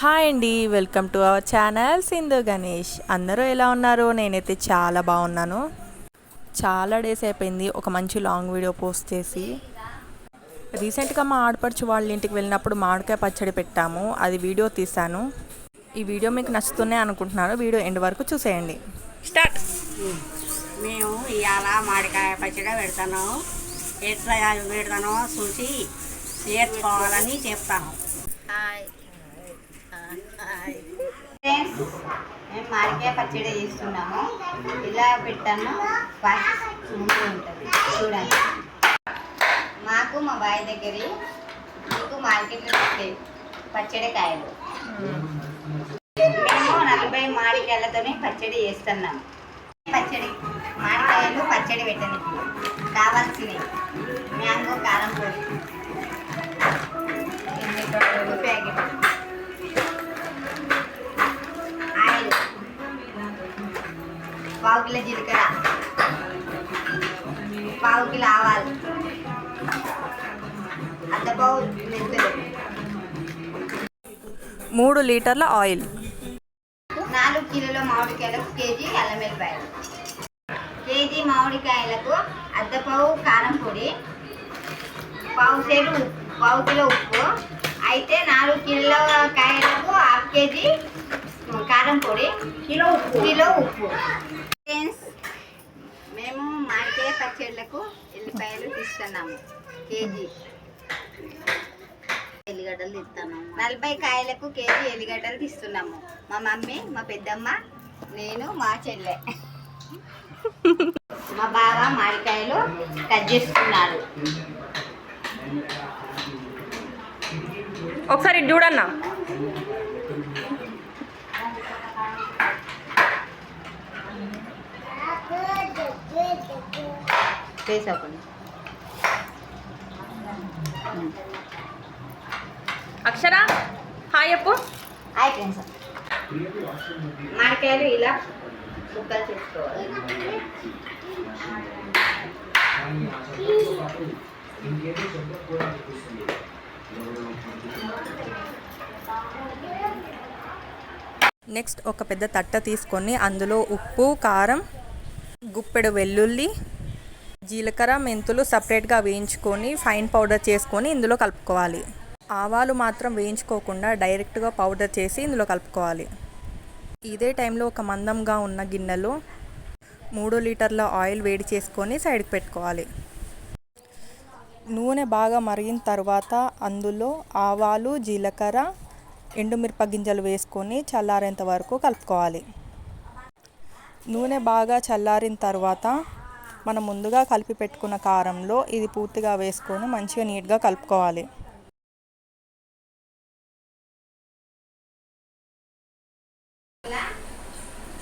Hi అండి, welcome to our channel Sindhu Ganesh. అందరూ ఎలా ఉన్నారు? నేనైతే చాలా బాగున్నాను. చాలా డేస్ అయిపోయింది ఒక మంచి లాంగ్ వీడియో పోస్ట్ చేసి. రీసెంట్గా మా ఆడపడుచు వాళ్ళ ఇంటికి వెళ్ళినప్పుడు మామిడికాయ పచ్చడి పెట్టాము, అది వీడియో తీశాను. ఈ వీడియో మీకు నచ్చుతూనే అనుకుంటున్నాను. వీడియో ఎండ్ వరకు చూసేయండి. స్టార్ట్. మేము ఇవాళ మామిడికాయ పచ్చడి పెడతాను. ఎట్లా పెడతానో చూసి నేర్చుకోవాలని చెప్తాను. ఫ్రెండ్స్, మేము మామిడికాయ పచ్చడి చేస్తున్నాము. ఇలా పెట్టాను, ముందు ఉంటుంది చూడండి. మాకు మా బావి దగ్గర మీకు మార్కెట్లో పెట్టే పచ్చడి కాయలు. మేము 40 మామిడికాయలతోనే పచ్చడి చేస్తున్నాము. పచ్చడి మామిడికాయలు పచ్చడి పెట్టడానికి కావాల్సినవి: మ్యాంగో కారం పొడి, ప్యాకెట్, ఆయిల్, 1/2 కిలో జీలకర్ర, 1/2 కిలో ఆవాలు, అద్దపావు మెంతులు, 3 లీటర్ల ఆయిల్, 4 కిలోల మామిడికాయలకు కేజీ అల్లం వెల్లిపాయలు, కేజీ మామిడికాయలకు అద్దపావు కారం పొడి, 1/2 కిలో ఉప్పు. అయితే 4 కిలో కాయలకు 1/2 కేజీ కారం పొడి, కిలో ఉప్పు. ఫ్రెండ్స్, మేము మామిడికాయ పచ్చళ్ళకు ఎల్లిపాయలు తీస్తున్నాము. కేజీ ఎల్లిగడ్డలు తీస్తున్నాము. 40 కాయలకు కేజీ ఎల్లిగడ్డలు తీస్తున్నాము. మా మమ్మీ, మా పెద్దమ్మ, నేను, మా చెల్లె. మా బావ మామిడికాయలు కట్ చేసుకున్నాడు. ఒకసారి చూడన్నా. అక్షర హాయ్ చెప్పు. Hi friends. మామిడికాయలు ఇలా ముక్కలు చేసుకోవాలి. నెక్స్ట్ ఒక పెద్ద తట్ట తీసుకొని అందులో ఉప్పు, కారం, గుప్పెడు వెల్లుల్లి, జీలకర్ర, మెంతులు సపరేట్గా వేయించుకొని ఫైన్ పౌడర్ చేసుకొని ఇందులో కలుపుకోవాలి. ఆవాలు మాత్రం వేయించుకోకుండా డైరెక్ట్గా పౌడర్ చేసి ఇందులో కలుపుకోవాలి. ఇదే టైంలో ఒక మందంగా ఉన్న గిన్నెలో 3 లీటర్ల ఆయిల్ వేడి చేసుకొని సైడ్కి పెట్టుకోవాలి. నూనె బాగా మరిగిన తర్వాత అందులో ఆవాలు, జీలకర్ర, ఎండుమిరప గింజలు వేసుకొని చల్లారేంత వరకు కలుపుకోవాలి. నూనె బాగా చల్లారిన తర్వాత మనం ముందుగా కలిపి పెట్టుకున్న కారంలో ఇది పూర్తిగా వేసుకొని మంచిగా నీట్గా కలుపుకోవాలి.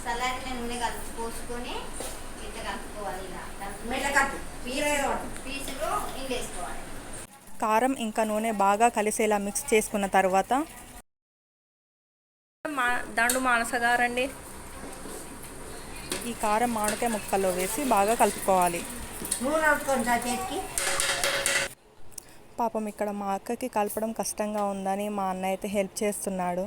చల్లారిన నూనె పోసుకొని ఇట్లా కలుపుకోవాలి. పీసులు వేసుకోవాలి. కారం ఇంకా నూనె బాగా కలిసేలా మిక్స్ చేసుకున్న తర్వాత దండు మానసగారండి ఈ కారం మామిడికాయ ముక్కల్లో వేసి బాగా కలుపుకోవాలి. పాపం ఇక్కడ మా అక్కకి కలపడం కష్టంగా ఉందని మా అన్న అయితే హెల్ప్ చేస్తున్నాడు.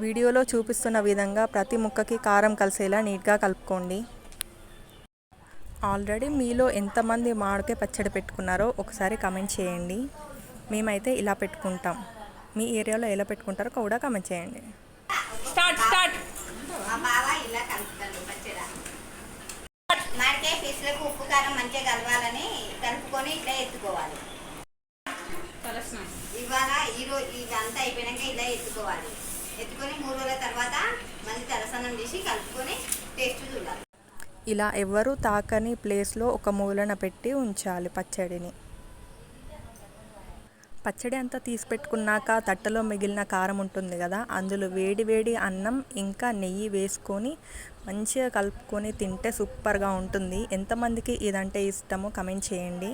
వీడియోలో చూపిస్తున్న విధంగా ప్రతి ముక్కకి కారం కలిసేలా నీట్గా కలుపుకోండి. ఆల్రెడీ మీలో ఎంతమంది మామిడికాయ పచ్చడి పెట్టుకున్నారో ఒకసారి కమెంట్ చేయండి. మేమైతే ఇలా పెట్టుకుంటాం. మీ ఏరియాలో ఎలా పెట్టుకుంటారో కూడా కమెంట్ చేయండి. స్టార్ట్. మా బావ ఇలా కలుపుతాడు పచ్చడి. మామిడికాయ పీసులకు ఉప్పు కారం మంచిగా కలవాలని కలుపుకొని ఇట్లా ఎత్తుకోవాలి. ఇవాళ ఈరోజు ఇదంతా అయిపోయాక ఇలా ఎత్తుకోవాలి. ఎత్తుకొని 3 రోజుల తర్వాత మళ్ళీ తలసనం చేసి కలుపుకొని టేస్ట్ చూడాలి. ఇలా ఎవరు తాకని ప్లేస్లో ఒక మూలన పెట్టి ఉంచాలి పచ్చడిని. పచ్చడి అంతా తీసి పెట్టుకున్నాక తట్టలో మిగిలిన కారం ఉంటుంది కదా, అందులో వేడి వేడి అన్నం ఇంకా నెయ్యి వేసుకొని మంచిగా కలుపుకొని తింటే సూపర్గా ఉంటుంది. ఎంతమందికి ఇదంటే ఇష్టమో కమెంట్ చేయండి.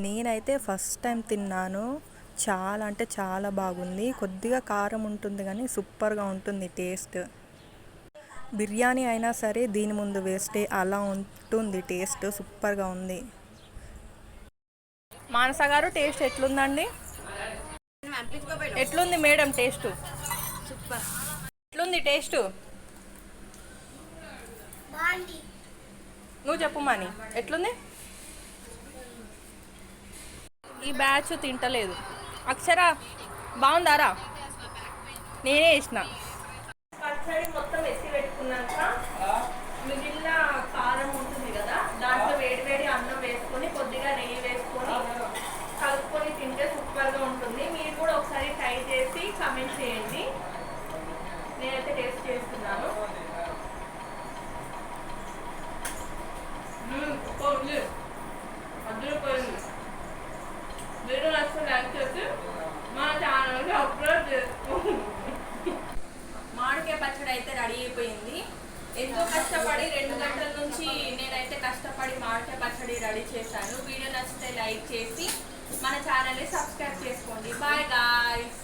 నేనైతే ఫస్ట్ టైం తిన్నాను. చాలా అంటే చాలా బాగుంది. కొద్దిగా కారం ఉంటుంది కానీ సూపర్గా ఉంటుంది టేస్ట్. బిర్యానీ అయినా సరే దీని ముందు వేస్తే అలా ఉంటుంది టేస్ట్. సూపర్గా ఉంది. మానస గారు టేస్ట్ ఎట్లుందండి? ఎట్లుంది మేడం టేస్ట్? సూపర్. ఎట్లుంది టేస్ట్? నువ్వు చెప్పు మాని, ఎట్లుంది? ఈ బ్యాచ్ తింటలేదు. అక్షర బాగుందారా? నేనే వేసిన పచ్చడి మొత్తం ఎత్తి పెట్టుకున్నాక మిగిలిన కారం ఉంటుంది కదా, దాంట్లో వేడి వేడి అన్నం వేసుకొని కొద్దిగా నెయ్యి వేసుకొని కలుపుకొని తింటే సూపర్గా ఉంటుంది. మీరు కూడా ఒకసారి ట్రై చేసి కమెంట్ చేయండి. నేనైతే టేస్ట్ చేస్తున్నాను. అద్దరిపోయింది. వీడియో నచ్చితే లైక్ చేసి మా ఛానల్కి అప్లోడ్ చేసుకోండి. మామిడికాయ పచ్చడి అయితే రెడీ అయిపోయింది. ఎంతో కష్టపడి 2 గంటల నుంచి నేనైతే కష్టపడి మామిడికాయ పచ్చడి రెడీ చేశాను. వీడియో నచ్చితే లైక్ చేసి మన ఛానల్ని సబ్స్క్రైబ్ చేసుకోండి. Bye guys.